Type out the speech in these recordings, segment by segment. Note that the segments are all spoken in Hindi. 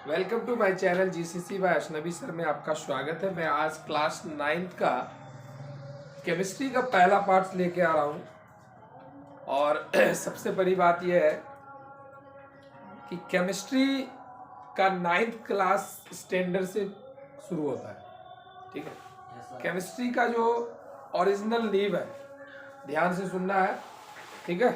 Welcome to my channel GCC by अशनबी सर में आपका स्वागत है। मैं आज क्लास 9th का केमिस्ट्री का पहला पार्ट लेके आ रहा हूँ और सबसे बड़ी बात यह है कि केमिस्ट्री का 9th क्लास स्टैंडर्ड से शुरू होता है। ठीक है, केमिस्ट्री का जो ओरिजिनल नींव है, ध्यान से सुनना है। ठीक है,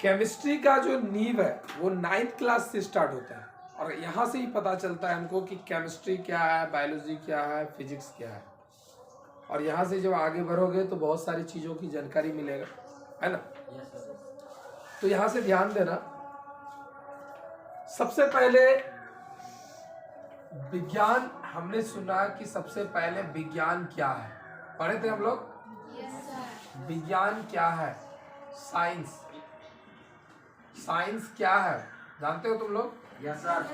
केमिस्ट्री का जो नींव है वो 9th क्लास से स्टार्ट होता है और यहाँ से ही पता चलता है हमको कि केमिस्ट्री क्या है, बायोलॉजी क्या है, फिजिक्स क्या है। और यहाँ से जब आगे बढ़ोगे तो बहुत सारी चीज़ों की जानकारी मिलेगा, है ना। तो यहाँ से ध्यान देना। सबसे पहले विज्ञान, हमने सुना कि सबसे पहले विज्ञान क्या है, पढ़े थे हम लोग। विज्ञान क्या है? साइंस। साइंस क्या है जानते हो तुम लोग? Yes sir.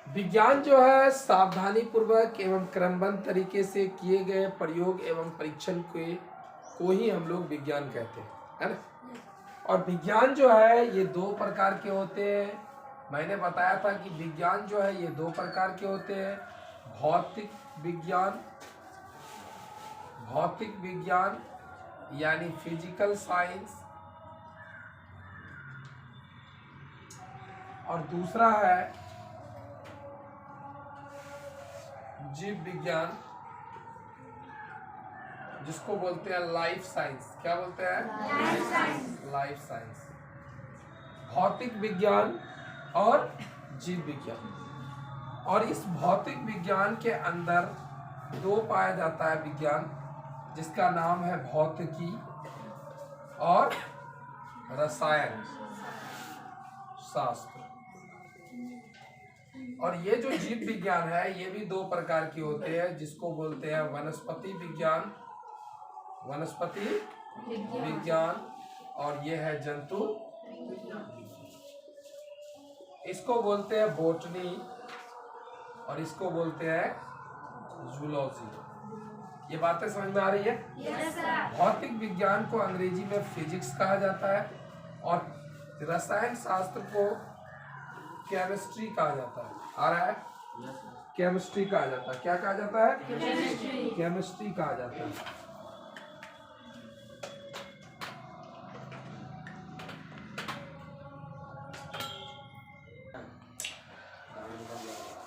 विज्ञान जो है सावधानी पूर्वक एवं क्रमबद्ध तरीके से किए गए प्रयोग एवं परीक्षण को ही हम लोग विज्ञान कहते हैं, है ना। और विज्ञान जो है ये दो प्रकार के होते हैं। मैंने बताया था कि विज्ञान जो है ये दो प्रकार के होते हैं। भौतिक विज्ञान, भौतिक विज्ञान यानी फिजिकल साइंस, और दूसरा है जीव विज्ञान, जिसको बोलते हैं लाइफ साइंस। क्या बोलते हैं? Life science. भौतिक विज्ञान और जीव विज्ञान। और इस भौतिक विज्ञान के अंदर दो पाया जाता है विज्ञान, जिसका नाम है भौतिकी और रसायन शास्त्र। और ये जो जीव विज्ञान है ये भी दो प्रकार के होते हैं, जिसको बोलते हैं वनस्पति विज्ञान, वनस्पति विज्ञान, और ये है जंतु। इसको बोलते हैं बोटनी और इसको बोलते हैं जूलॉजी। ये बातें समझ में आ रही है? भौतिक विज्ञान को अंग्रेजी में फिजिक्स कहा जाता है और रसायन शास्त्र को केमिस्ट्री कहा जाता है। आ रहा है? केमिस्ट्री कहा जाता है। क्या कहा जाता है? केमिस्ट्री कहा जाता है।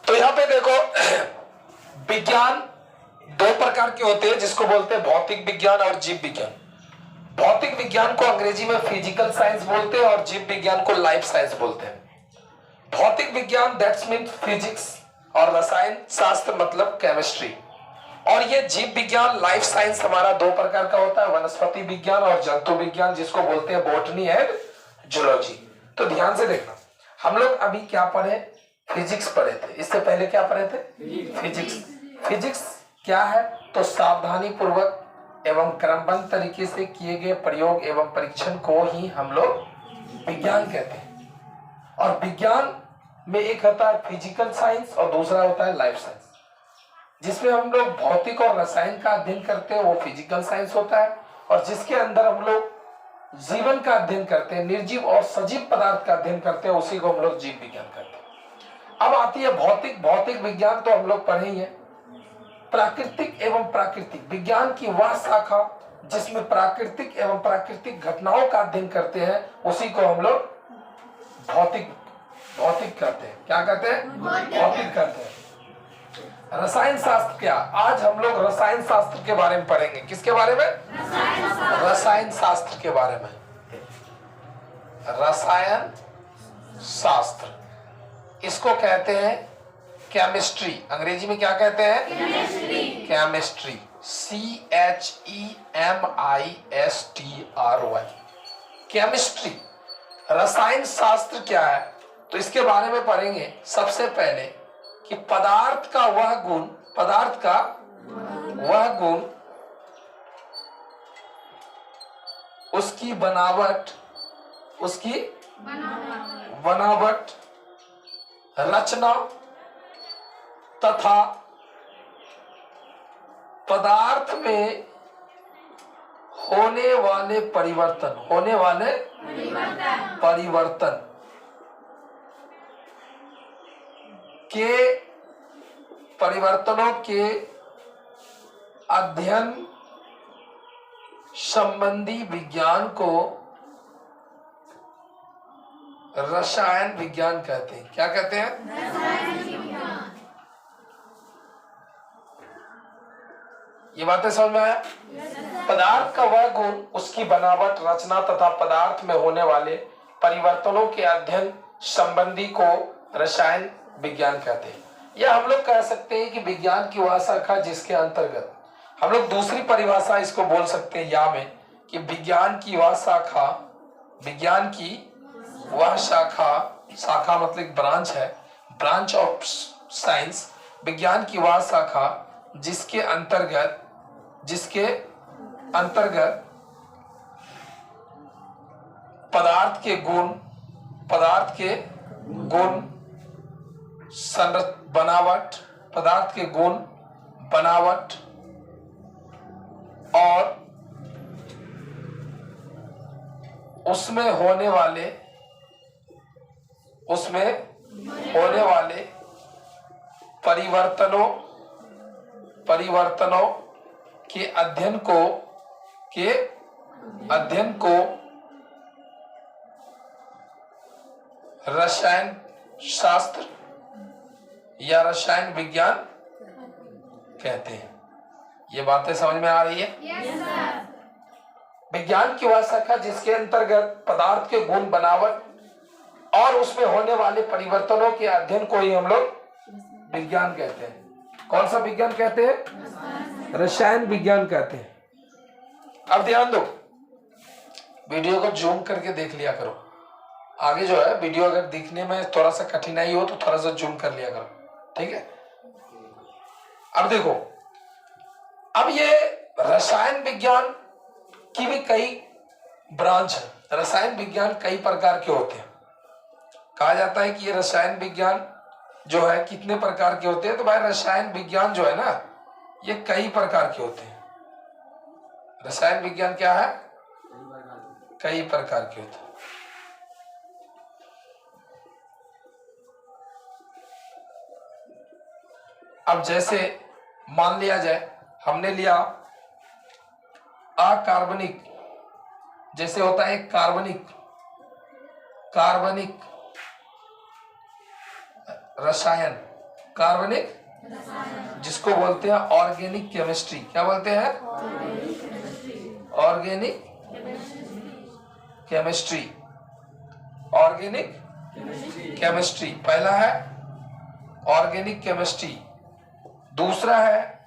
तो यहाँ पे देखो, विज्ञान दो प्रकार के होते हैं, जिसको बोलते हैं भौतिक विज्ञान और जीव विज्ञान। भौतिक विज्ञान को अंग्रेजी में फिजिकल साइंस बोलते हैं और जीव विज्ञान को लाइफ साइंस बोलते हैं। भौतिक विज्ञान दैट्स मीन फिजिक्स और रसायन शास्त्र मतलब केमिस्ट्री। और ये जीव विज्ञान लाइफ साइंस हमारा दो प्रकार का होता है, वनस्पति विज्ञान और जंतु विज्ञान, जिसको बोलते हैं बॉटनी एंड जूलॉजी। तो ध्यान से देखना, हम लोग अभी क्या पढ़े? फिजिक्स पढ़े थे। इससे पहले क्या पढ़े थे? फिजिक्स। फिजिक्स क्या है? तो सावधानी पूर्वक एवं क्रमबद्ध तरीके से किए गए प्रयोग एवं परीक्षण को ही हम लोग विज्ञान कहते हैं। और विज्ञान में एक होता है फिजिकल साइंस और दूसरा होता है लाइफ साइंस। जिसमें हम लोग भौतिक और रसायन का अध्ययन करते हैं वो फिजिकल साइंस होता है, और जिसके अंदर हम लोग जीवन का अध्ययन करते हैं, निर्जीव और सजीव पदार्थ का अध्ययन करते हैं, उसी को हम लोग जीव विज्ञान कहते हैं। अब आती है भौतिक। भौतिक विज्ञान तो हम लोग पढ़े ही है। प्राकृतिक एवं प्राकृतिक विज्ञान की वह शाखा जिसमें प्राकृतिक एवं प्राकृतिक घटनाओं का अध्ययन करते हैं, उसी को हम लोग भौतिक कहते हैं। क्या कहते हैं? भौतिक कहते हैं। रसायन शास्त्र क्या? आज हम लोग रसायन शास्त्र के बारे में पढ़ेंगे। किसके बारे में? रसायन शास्त्र के बारे में। रसायन शास्त्र, इसको कहते हैं केमिस्ट्री। अंग्रेजी में क्या कहते हैं? केमिस्ट्री। CHEMISTRY। केमिस्ट्री। रसायन शास्त्र क्या है? तो इसके बारे में पढ़ेंगे सबसे पहले कि पदार्थ का वह गुण, उसकी बनावट, रचना तथा पदार्थ में होने वाले परिवर्तन के परिवर्तनों के अध्ययन संबंधी विज्ञान को रसायन विज्ञान कहते हैं। क्या कहते हैं? ये बातें समझ में आया? पदार्थ का वह गुण, उसकी बनावट, रचना तथा पदार्थ में होने वाले परिवर्तनों के अध्ययन संबंधी को रसायन विज्ञान कहते हैं। या हम लोग कह सकते हैं कि विज्ञान की वह शाखा जिसके अंतर्गत, हम लोग दूसरी परिभाषा इसको बोल सकते हैं या में, कि विज्ञान की वह शाखा, विज्ञान की वह शाखा, शाखा मतलब ब्रांच है, ब्रांच ऑफ साइंस, विज्ञान की वह शाखा जिसके अंतर्गत पदार्थ के गुण बनावट, पदार्थ के गुण, बनावट और उसमें होने वाले परिवर्तनों के अध्ययन को रसायन शास्त्र या रसायन विज्ञान कहते हैं। ये बातें समझ में आ रही है? विज्ञान की वह शाखा जिसके अंतर्गत पदार्थ के गुण, बनावट और उसमें होने वाले परिवर्तनों के अध्ययन को ही हम लोग विज्ञान कहते हैं। कौन सा विज्ञान कहते हैं? रसायन विज्ञान कहते हैं। अब ध्यान दो, वीडियो को जूम करके देख लिया करो। आगे जो है वीडियो अगर दिखने में थोड़ा सा कठिनाई हो तो थोड़ा सा जूम कर लिया करो, ठीक है? अब देखो, अब ये रसायन विज्ञान की भी कई ब्रांच है। रसायन विज्ञान कई प्रकार के होते हैं। कहा जाता है कि ये रसायन विज्ञान जो है कितने प्रकार के होते हैं, तो भाई रसायन विज्ञान जो है ना, ये कई प्रकार के होते हैं। रसायन विज्ञान क्या है? कई प्रकार के होते हैं। अब जैसे मान लिया जाए, हमने लिया अकार्बनिक, जैसे होता है कार्बनिक रसायन, जिसको बोलते हैं ऑर्गेनिक केमिस्ट्री। क्या बोलते हैं? ऑर्गेनिक केमिस्ट्री पहला है ऑर्गेनिक केमिस्ट्री। दूसरा है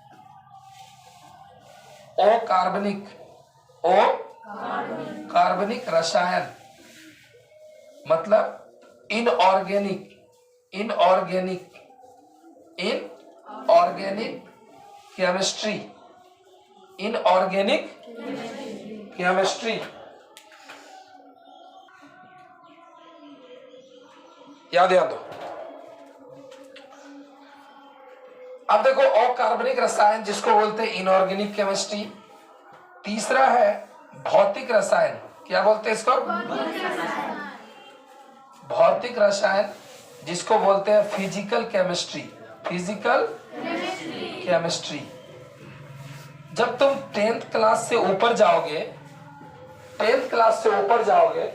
कार्बनिक रसायन, मतलब इनऑर्गेनिक केमिस्ट्री। याद दो। अब देखो, अकार्बनिक रसायन जिसको बोलते हैं इनऑर्गेनिक केमिस्ट्री। तीसरा है भौतिक रसायन। क्या बोलते हैं इसको? भौतिक रसायन जिसको बोलते हैं फिजिकल केमिस्ट्री। जब तुम 10th क्लास से ऊपर जाओगे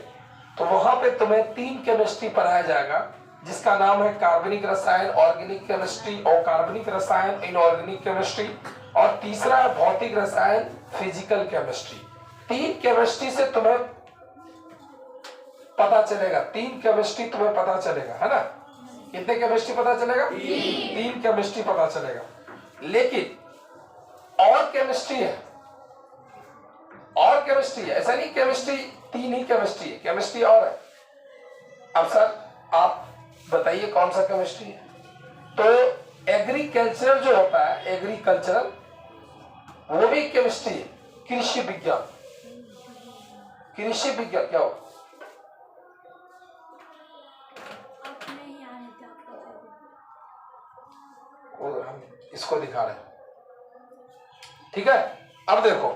तो वहां पे तुम्हें 3 केमिस्ट्री पढ़ाया जाएगा, जिसका नाम है कार्बनिक रसायन, ऑर्गेनिक केमिस्ट्री, और कार्बनिक रसायन, इनऑर्गेनिक केमिस्ट्री, और तीसरा है भौतिक रसायन, फिजिकल केमिस्ट्री। 3 केमिस्ट्री से तुम्हें पता चलेगा, 3 केमिस्ट्री तुम्हें पता चलेगा, है ना? कितने केमिस्ट्री पता चलेगा? 3 केमिस्ट्री पता चलेगा। लेकिन और केमिस्ट्री है, ऐसा नहीं केमिस्ट्री 3 ही केमिस्ट्री है, केमिस्ट्री और है। अब सर आप बताइए कौन सा केमिस्ट्री है? तो एग्रीकल्चरल जो होता है, एग्रीकल्चरल, वो भी केमिस्ट्री है। कृषि विज्ञान क्या हो? हम इसको दिखा रहे हैं, ठीक है? अब देखो,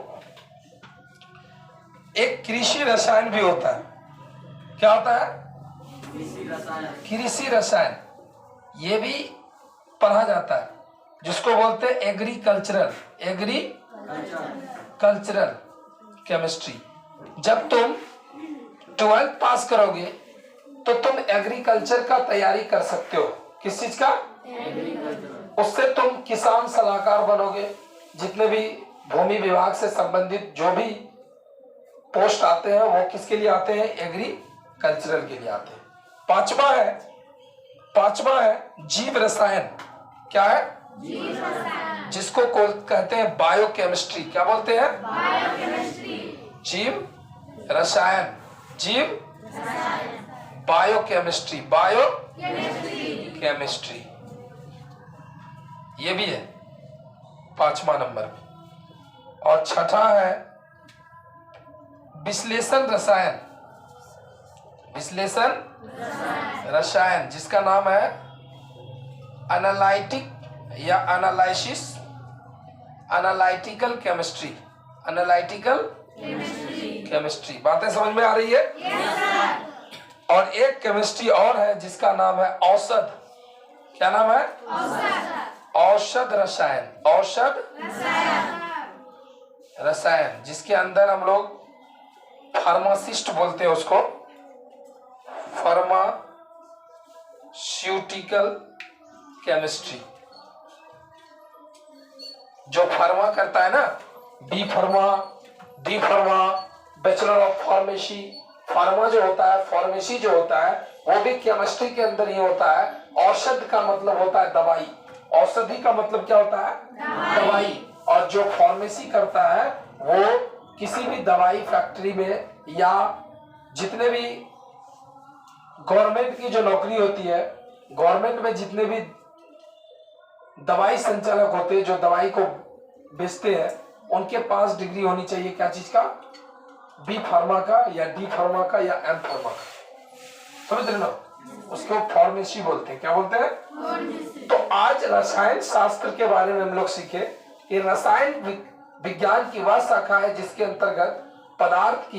एक कृषि रसायन भी होता है। क्या होता है? कृषि रसायन। ये भी पढ़ा जाता है, जिसको बोलते हैं एग्रीकल्चरल केमिस्ट्री। जब तुम 12th पास करोगे तो तुम एग्रीकल्चर का तैयारी कर सकते हो। किस चीज का? उससे तुम किसान सलाहकार बनोगे। जितने भी भूमि विभाग से संबंधित जो भी पोस्ट आते हैं वो किसके लिए आते हैं? एग्रीकल्चरल के लिए आते हैं। पांचवा है जीव रसायन। क्या है? जिसको कहते हैं बायोकेमिस्ट्री। क्या बोलते हैं? जीव रसायन। बायोकेमिस्ट्री ये भी है 5वां नंबर पे। और छठा है विश्लेषण रसायन, जिसका नाम है एनालिटिकल केमिस्ट्री। बातें समझ में आ रही है? और एक केमिस्ट्री और है जिसका नाम है औषध। क्या नाम है? औषध रसायन, जिसके अंदर हम लोग फार्मासिस्ट बोलते हैं उसको, फार्मास्यूटिकल केमिस्ट्री। जो फार्मा करता है ना, B pharma, D pharma, bachelor of pharmacy. Pharma जो होता है, फार्मेसी जो होता है, वो भी केमिस्ट्री के अंदर ही होता है। औषध का मतलब होता है दवाई। औषधि का मतलब क्या होता है? दवाई। और जो फार्मेसी करता है वो किसी भी दवाई फैक्ट्री में या जितने भी गवर्नमेंट की जो नौकरी होती है, गवर्नमेंट में जितने भी दवाई संचालक होते हैं जो दवाई को बेचते हैं, उनके पास डिग्री होनी चाहिए। क्या चीज का? बी फार्मा का या डी फार्मा का या एम फार्मा का। समझ रहे ना? उसको फार्मेसी बोलते हैं। क्या बोलते हैं? तो आज रसायन शास्त्र के बारे में हम लोग सीखे कि रसायन विज्ञान की वह शाखा है जिसके अंतर्गत पदार्थ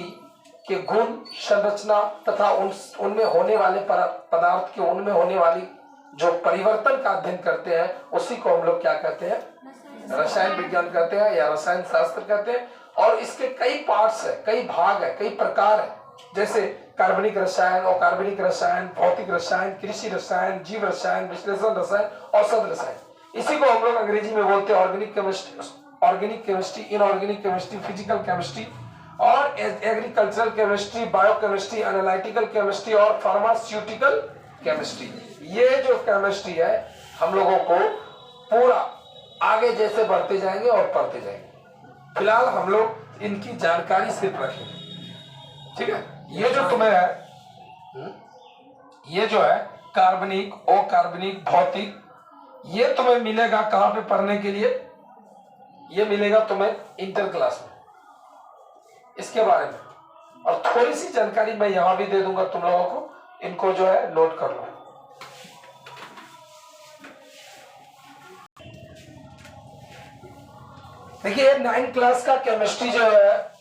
के गुण, संरचना तथा उनमें होने वाले पदार्थ के उनमें होने वाली जो परिवर्तन का अध्ययन करते हैं, उसी को हम लोग क्या कहते हैं? रसायन विज्ञान कहते हैं या रसायन शास्त्र कहते हैं। और इसके कई पार्ट्स है, कई भाग है, कई प्रकार है, जैसे कार्बनिक रसायन, अकार्बनिक रसायन, भौतिक रसायन, कृषि रसायन, जीव रसायन, विश्लेषण रसायन, औषध रसायन। इसी को हम लोग अंग्रेजी में बोलते हैं organic chemistry, inorganic chemistry, physical chemistry और agricultural chemistry, biochemistry, analytical chemistry और फार्मास्यूटिकल केमिस्ट्री। ये जो केमिस्ट्री है हम लोगों को पूरा आगे जैसे बढ़ते जाएंगे और पढ़ते जाएंगे। फिलहाल हम लोग इनकी जानकारी सिर्फ रखेंगे, ठीक है? ये जो तुम्हें है, ये जो है कार्बनिक, अकार्बनिक, भौतिक, ये तुम्हें मिलेगा कहां पे पढ़ने के लिए? ये मिलेगा तुम्हें इंटर क्लास में, इसके बारे में। और थोड़ी सी जानकारी मैं यहां भी दे दूंगा तुम लोगों को, इनको जो है नोट कर लो। देखिए 9th क्लास का केमिस्ट्री जो है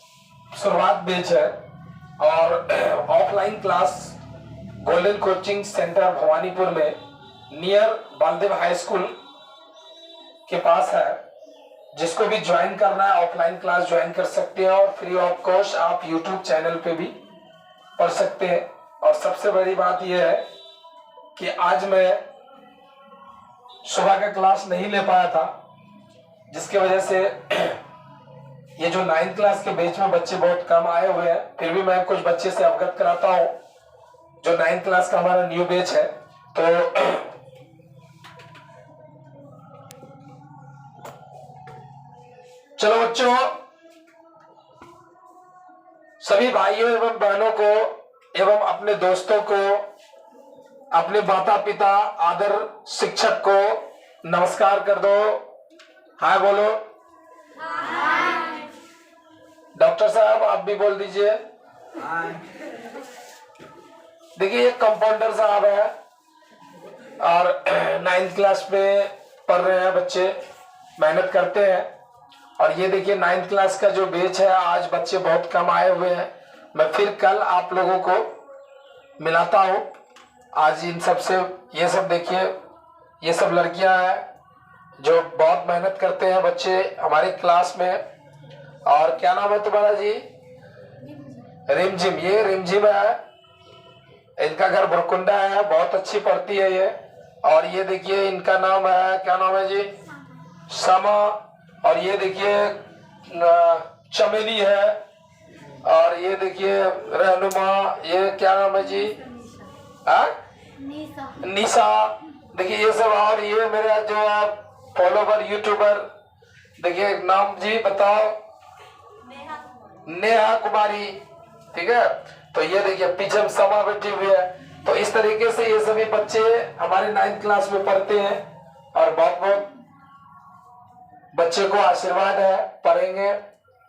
शुरुआत बैच है और offline class golden coaching centre Bhawanipur में नियर बालदेव हाई स्कूल के पास है। जिसको भी ज्वाइन करना है ऑफलाइन क्लास ज्वाइन कर सकते हैं और फ्री ऑफ कॉस्ट आप यूट्यूब चैनल पे भी पढ़ सकते हैं। और सबसे बड़ी बात यह है कि आज मैं सुबह का क्लास नहीं ले पाया था, जिसकी वजह से ये जो 9th क्लास के बैच में बच्चे बहुत कम आए हुए हैं। फिर भी मैं कुछ बच्चे से अवगत कराता हूं। जो 9th क्लास का हमारा न्यू बैच है, तो चलो बच्चों, सभी भाइयों एवं बहनों को एवं अपने दोस्तों को, अपने माता पिता, आदर शिक्षक को नमस्कार कर दो। हाय बोलो। डॉक्टर साहब आप भी बोल दीजिए। देखिए ये कंपाउंडर साहब है और 9th क्लास में पढ़ रहे हैं बच्चे, मेहनत करते हैं। और ये देखिए 9th क्लास का जो बैच है, आज बच्चे बहुत कम आए हुए हैं। मैं फिर कल आप लोगों को मिलाता हूं। आज इन सब से, ये सब देखिए, ये सब लड़कियां हैं जो बहुत मेहनत करते हैं बच्चे हमारी क्लास में। और क्या नाम है तुम्हारा जी? रिमझिम। ये रिमझिम है, इनका घर बुरकुंडा है, बहुत अच्छी पढ़ती है ये। और ये देखिए इनका नाम है, क्या नाम है जी? समा। और ये देखिए चमेली है। और ये देखिए रहनुमा, ये क्या नाम है जी? निशा। देखिए ये सब। और ये मेरा जो फॉलोवर यूट्यूबर, देखिए नाम जी बताओ? नेहा कुमारी। ठीक है, तो ये देखिए पीछे में समा बैठी हुई है। तो इस तरीके से ये सभी बच्चे हमारे 9th क्लास में पढ़ते हैं। और बहुत बहुत बच्चे को आशीर्वाद है, पढ़ेंगे,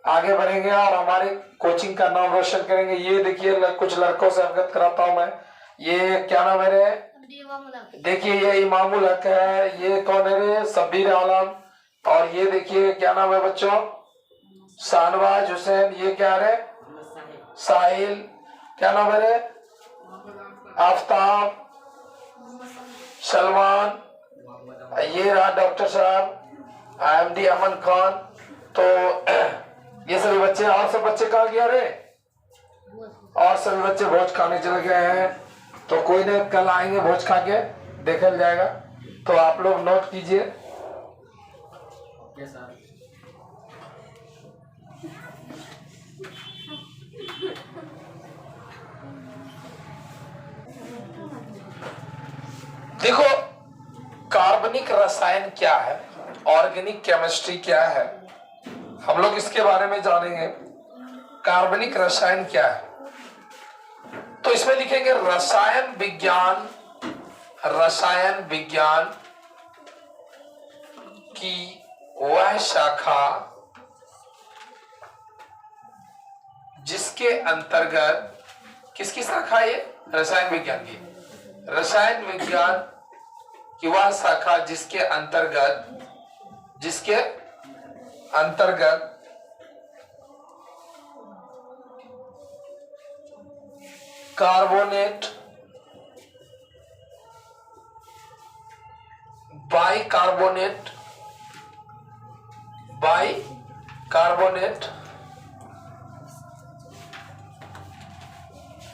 आगे बढ़ेंगे और हमारे कोचिंग का नाम रोशन करेंगे। ये देखिए कुछ लड़कों से अवगत कराता हूं मैं। ये क्या नाम है रे? देखिए ये इमामुल हक है। ये कौन है रे? शब्बीर आलम। और ये देखिए क्या नाम है बच्चों? शाहनवाज हुसैन। ये क्या रे? साहिल। क्या नाम है रे? आफ्ताब, सलमान। ये रहा डॉक्टर साहब, IMD अमन खान। तो ये सभी बच्चे। और सब बच्चे कहाँ गया रे? और सभी बच्चे भोज खाने चले गए हैं। तो कोई नहीं, कल आएंगे भोज खा के, देखा जाएगा। तो आप लोग नोट कीजिए। देखो कार्बनिक रसायन क्या है, ऑर्गेनिक केमिस्ट्री क्या है, हम लोग इसके बारे में जानेंगे। कार्बनिक रसायन क्या है? तो इसमें लिखेंगे रसायन विज्ञान। रसायन विज्ञान की वह शाखा जिसके अंतर्गत, किसकी शाखा ये? रसायन विज्ञान की। रसायन विज्ञान की वह शाखा जिसके अंतर्गत कार्बोनेट, बाइकार्बोनेट,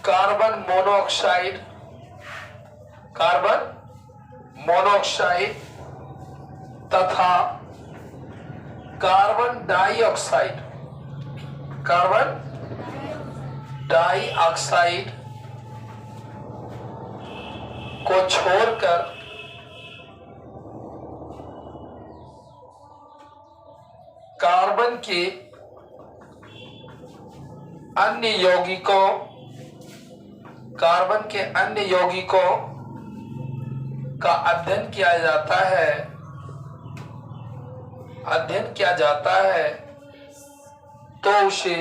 कार्बन मोनोऑक्साइड तथा कार्बन डाइऑक्साइड को छोड़कर कार्बन के अन्य यौगिकों का अध्ययन किया जाता है तो उसे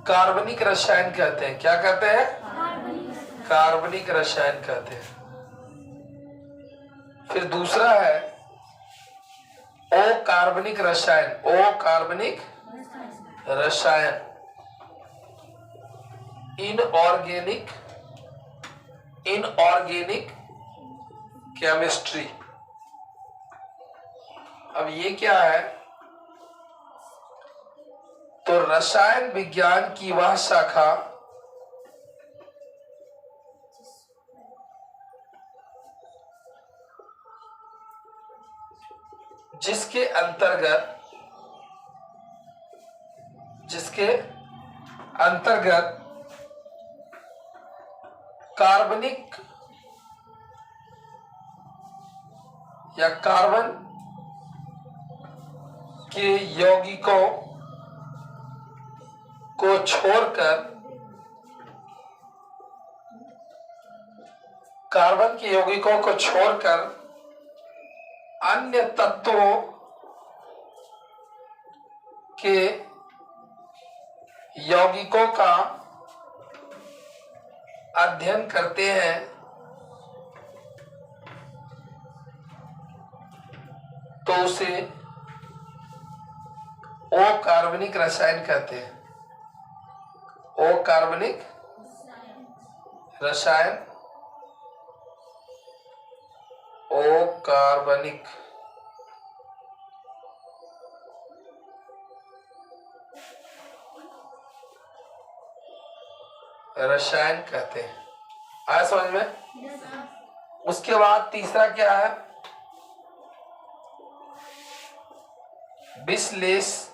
कार्बनिक रसायन कहते हैं। क्या कहते हैं? कार्बनिक रसायन कहते हैं। फिर दूसरा है अकार्बनिक रसायन, इनऑर्गेनिक केमिस्ट्री। अब ये क्या है? तो रसायन विज्ञान की वह शाखा जिसके अंतर्गत कार्बनिक या कार्बन के यौगिकों को छोड़कर अन्य तत्वों के यौगिकों का अध्ययन करते हैं तो उसे अकार्बनिक रसायन कहते हैं। अकार्बनिक रसायन कार्बनिक रसायन कहते हैं। आया समझ में? Yes, sir. उसके बाद तीसरा क्या है? विश्लेषणात्मक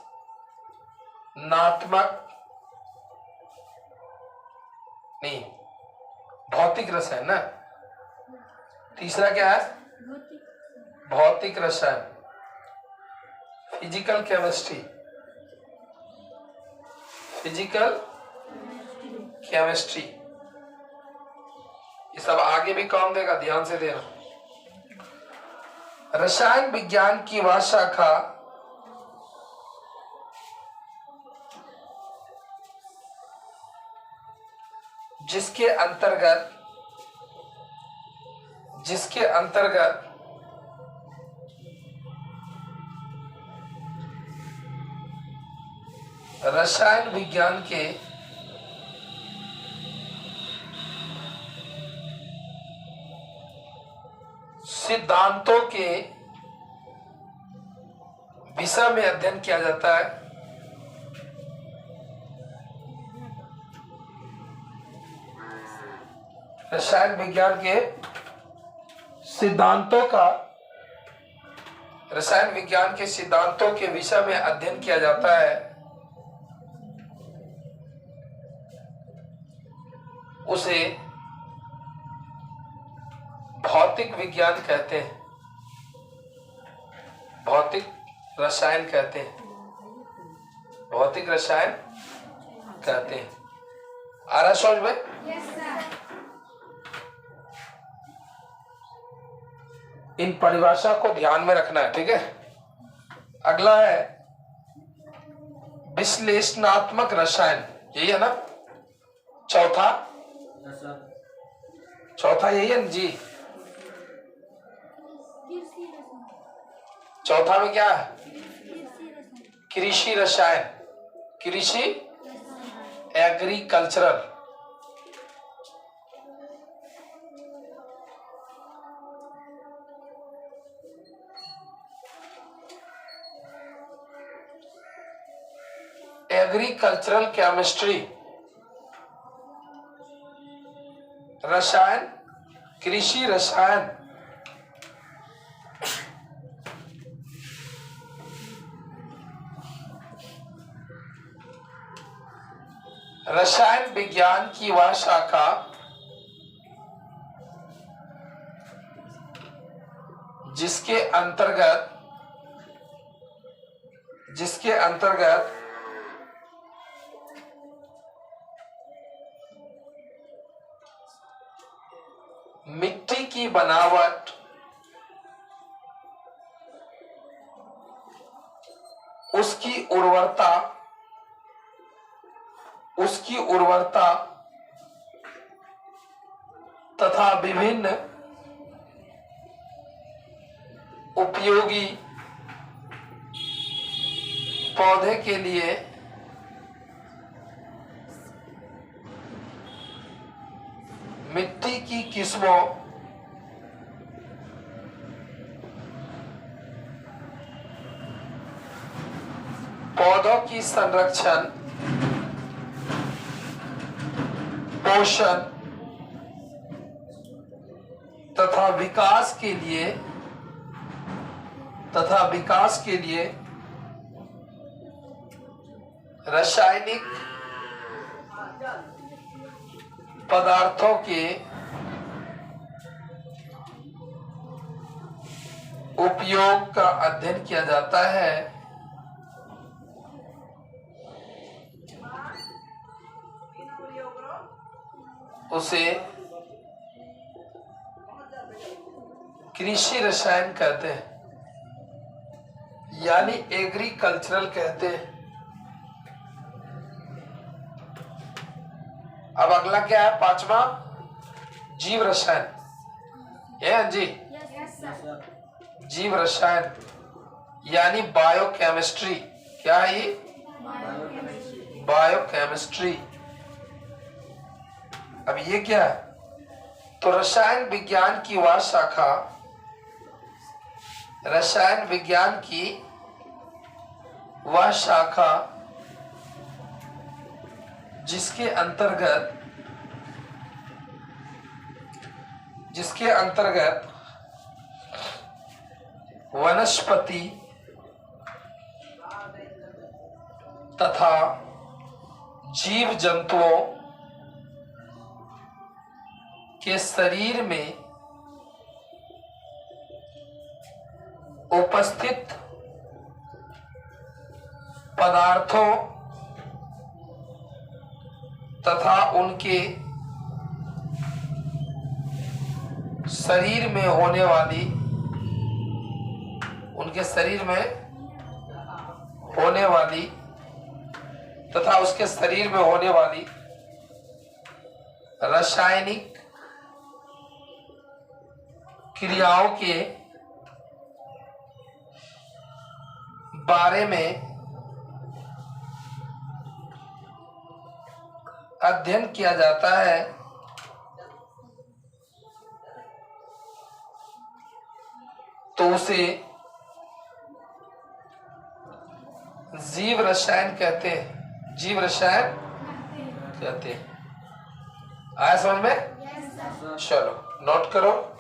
नहीं, भौतिक रसायन ना। तीसरा क्या है? भौतिक रसायन, फिजिकल केमिस्ट्री। फिजिकल केमिस्ट्री ये सब आगे भी काम देगा, ध्यान से देना। रसायन विज्ञान की वह शाखा जिसके अंतर्गत रसायन विज्ञान के सिद्धांतों के विषय में अध्ययन किया जाता है। रसायन विज्ञान के सिद्धांतों के विषय में अध्ययन किया जाता है, उसे भौतिक विज्ञान कहते हैं, भौतिक रसायन कहते हैं, भौतिक रसायन कहते हैं। आ रहा समझ में? Yes, sir. इन परिभाषा को ध्यान में रखना है, ठीक है। अगला है विश्लेषणात्मक रसायन, यही है ना चौथा? चौथा यही है ना जी? चौथा में क्या है? कृषि रसायन, कृषि एग्रीकल्चरल। एग्रीकल्चरल केमिस्ट्री, रसायन, कृषि रसायन। रसायन विज्ञान की वह शाखा जिसके अंतर्गत मिट्टी की बनावट, उसकी उर्वरता तथा विभिन्न उपयोगी पौधे के लिए मिट्टी की किस्मों पौधों की संरक्षण, पोषण तथा विकास के लिए रासायनिक पदार्थों के उपयोग का अध्ययन किया जाता है। उसे कृषि रसायन कहते हैं, यानी एग्रीकल्चरल कहते हैं। अब अगला क्या है? पांचवा जीव रसायन, ये जी Yes, sir. जीव रसायन यानी बायोकेमिस्ट्री। क्या है ये? बायोकेमिस्ट्री। अब ये क्या है? तो रसायन विज्ञान की वह शाखा रसायन विज्ञान की वह शाखा जिसके अंतर्गत वनस्पति तथा जीव जंतुओं के शरीर में उपस्थित पदार्थों तथा उनके शरीर में होने वाली तथा उसके शरीर में होने वाली रासायनिक क्रियाओं के बारे में अध्ययन किया जाता है, तो उसे जीव रसायन कहते हैं। जीव रसायन कहते हैं। आया समझ में? Yes sir. चलो नोट करो।